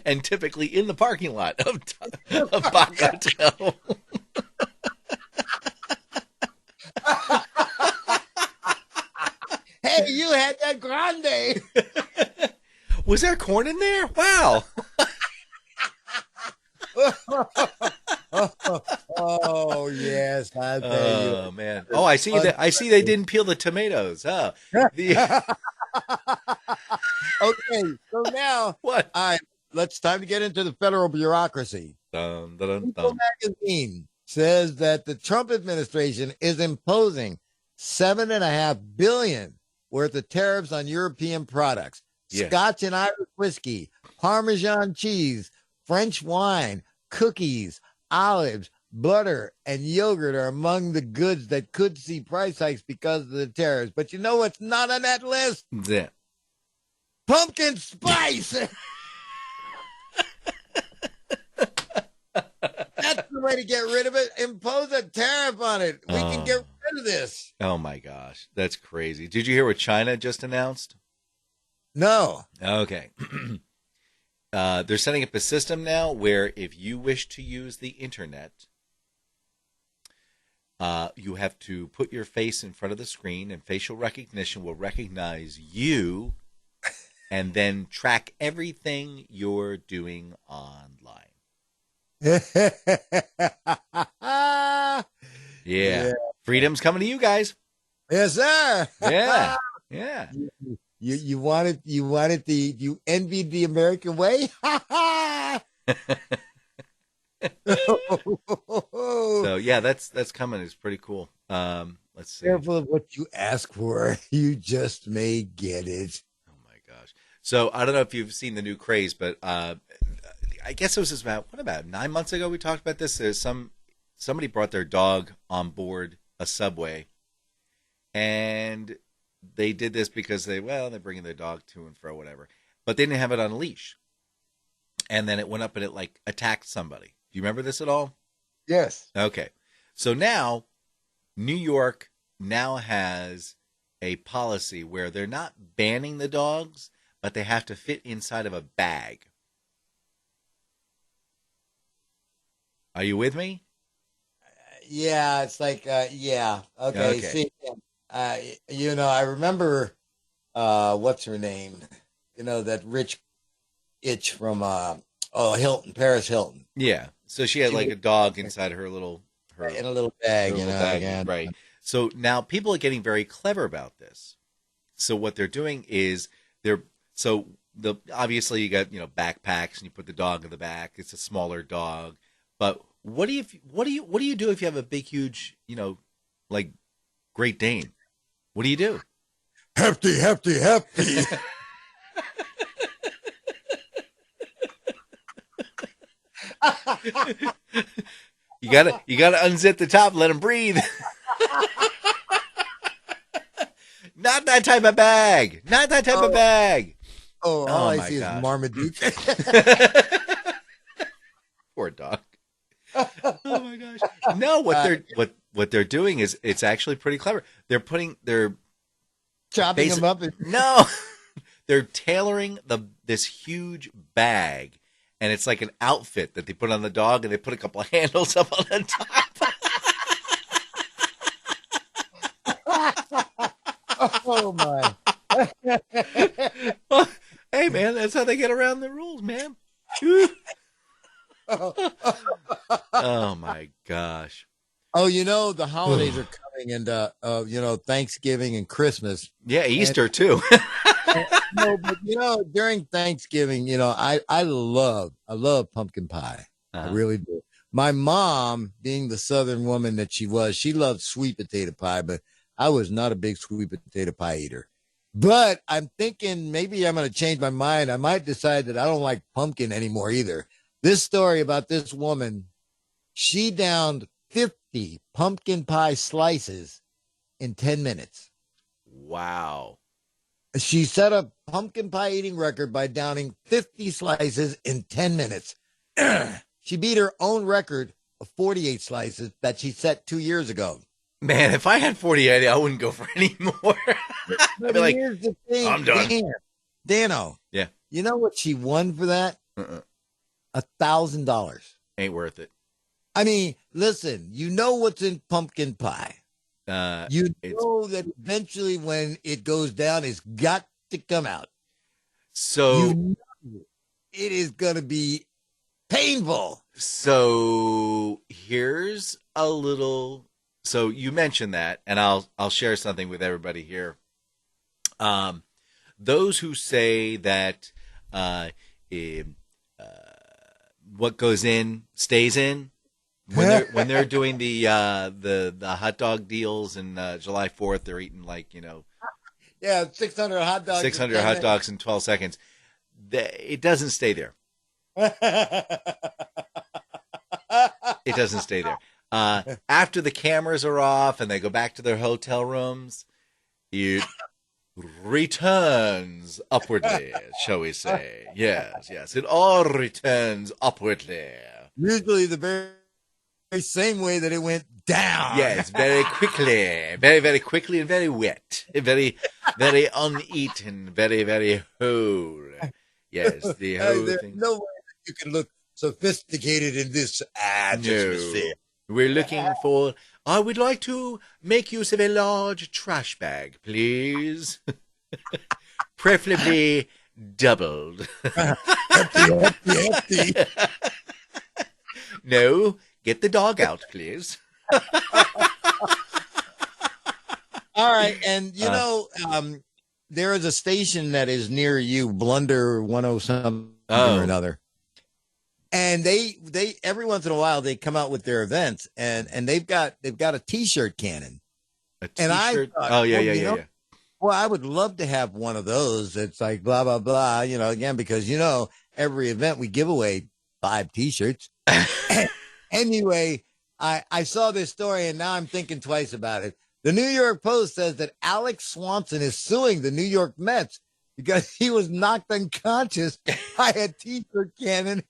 And typically in the parking lot of Baco Hotel. Hey, you had that grande. Was there corn in there? Wow. Oh yes, I tell you. Oh man. Oh, I see that. I see they didn't peel the tomatoes. Oh. Okay, so now What? all right, time to get into the federal bureaucracy. Dun, dun, dun, People dun. magazine says that the Trump administration is imposing $7.5 billion worth of tariffs on European products. Yeah. Scotch and Irish whiskey, Parmesan cheese, French wine, cookies, olives, butter, and yogurt are among the goods that could see price hikes because of the tariffs. But you know what's not on that list? Yeah. Pumpkin spice. That's the way to get rid of it. Impose a tariff on it. We can get rid of this. Oh my gosh, that's crazy. Did you hear what China just announced? No. Okay. They're setting up a system now where if you wish to use the internet, you have to put your face in front of the screen, and facial recognition will recognize you and then track everything you're doing online. Yeah. Freedom's coming to you guys. Yes, sir. Yeah. Yeah. You envied the American way? So yeah, that's coming. It's pretty cool. Let's see. Careful of what you ask for. You just may get it. Oh my gosh. So I don't know if you've seen the new craze, but I guess it was just about 9 months ago we talked about this. There's somebody brought their dog on board a subway, and they did this because they're bringing their dog to and fro, whatever, but they didn't have it on a leash, and then it went up and it like attacked somebody. Do you remember this at all? Yes. Okay. So now New York now has a policy where they're not banning the dogs, but they have to fit inside of a bag. Are you with me? Yeah, it's like, yeah. Okay. Okay. See, I remember, what's her name? That rich itch from, Hilton, Paris Hilton. Yeah. So she had like a dog inside her little In a little bag, little bag, again. right? So now people are getting very clever about this. So what they're doing is obviously you got backpacks and you put the dog in the back. It's a smaller dog, but what do you do if you have a big huge like Great Dane? What do you do? Hefty. You gotta unzip the top, let him breathe. Not that type of bag. Not that type of bag. Oh, all I my see gosh. is Marmaduke. Poor dog. Oh my gosh. No, what they're doing is it's actually pretty clever. They're Chopping them up. No. They're tailoring this huge bag, and it's like an outfit that they put on the dog, and they put a couple of handles up on the top. Oh my. Well, hey man, that's how they get around the rules, man. Oh my gosh. Oh, the holidays are coming, and Thanksgiving and Christmas. Yeah, Easter too. No, but during Thanksgiving, I love pumpkin pie. I really do. My mom, being the Southern woman that she was, she loved sweet potato pie, but I was not a big sweet potato pie eater. But I'm thinking maybe I'm going to change my mind. I might decide that I don't like pumpkin anymore either. This story about this woman, she downed 50 pumpkin pie slices in 10 minutes. Wow. She set a pumpkin pie eating record by downing 50 slices in 10 minutes. She beat her own record of 48 slices that she set 2 years ago. Man, if I had 48, I wouldn't go for any more. I'd be like, here's the thing, I'm done. Dano. Yeah. You know what she won for that? $1,000. Ain't worth it. I mean, listen, you know what's in pumpkin pie. You know that eventually when it goes down, it's got to come out. So it is going to be painful. So here's a little. So you mentioned that, and I'll share something with everybody here. Those who say that what goes in stays in. When they're doing the hot dog deals and July 4th, they're eating 600 hot dogs. 600 hot dogs in 12 seconds. It doesn't stay there. It doesn't stay there. After the cameras are off and they go back to their hotel rooms, it returns upwardly, shall we say? Yes. It all returns upwardly. Usually the very same way that it went down. Yes, very quickly. Very, very quickly and very wet. Very, very uneaten. Very, very whole. Yes, the whole there's thing. no way that you can look sophisticated in this atmosphere. We're looking for... I would like to make use of a large trash bag, please. Preferably doubled. Empty. No, get the dog out, please. All right, and there is a station that is near you, Blunder 107 or another. And they every once in a while they come out with their events and they've got a t-shirt cannon. A t-shirt? And I thought, yeah. Well, I would love to have one of those. It's like blah blah blah, again, because every event we give away 5 t-shirts. Anyway, I saw this story and now I'm thinking twice about it. The New York Post says that Alex Swanson is suing the New York Mets because he was knocked unconscious by a t-shirt cannon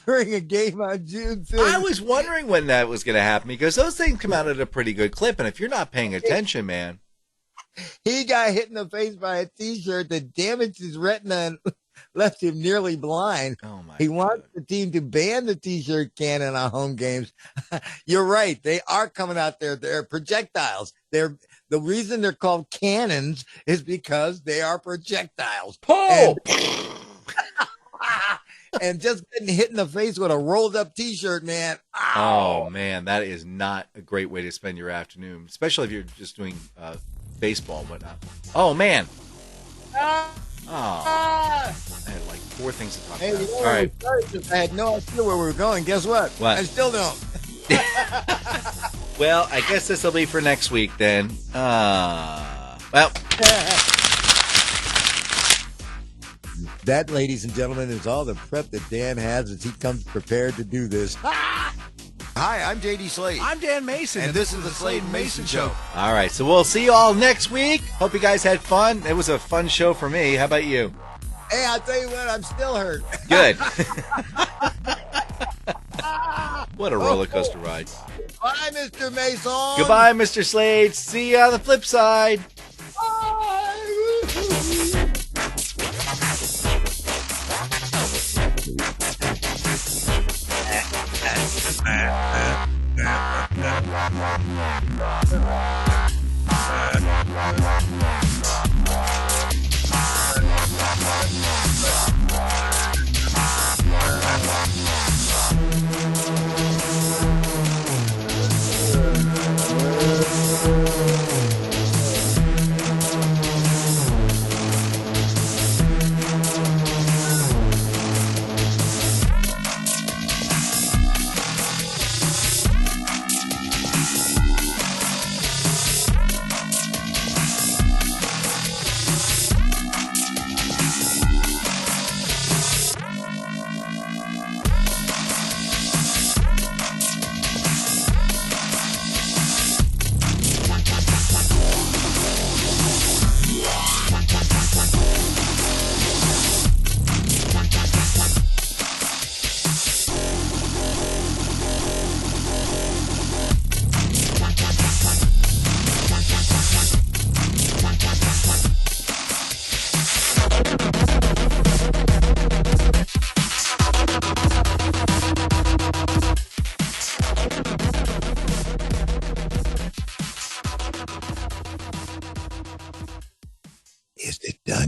during a game on June 5th. I was wondering when that was going to happen because those things come out at a pretty good clip. And if you're not paying attention, man. He got hit in the face by a t-shirt that damaged his retina and left him nearly blind. Oh my He God. wants the team to ban the t-shirt cannon on home games. You're right. They are coming out there. They're projectiles. The reason they're called cannons is because they are projectiles. Pull! And just getting hit in the face with a rolled up t-shirt, man. Ow. Oh, man, that is not a great way to spend your afternoon, especially if you're just doing baseball and whatnot. Oh, man. Oh, I had like 4 things to talk Hey, about. All right. I had no idea where we were going. Guess what? What? I still don't. Well, I guess this will be for next week then. Well, that, ladies and gentlemen, is all the prep that Dan has as he comes prepared to do this. Hi, I'm JD Slade. I'm Dan Mayson, And this is the Slade and Mason Show. all right. So we'll see you all next week. Hope you guys had fun. It was a fun show for me. How about you? Hey, I'll tell you what, I'm still hurt. Good. What a roller coaster ride. Bye, Mr. Mayson. Goodbye, Mr. Slade. See you on the flip side.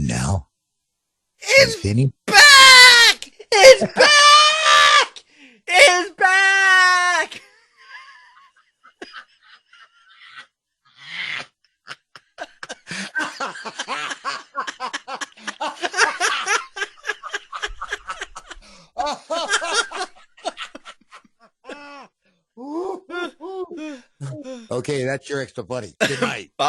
And now, It's Vinny. back! It's back! It's back! Okay, that's your extra funny. Good night. Bye.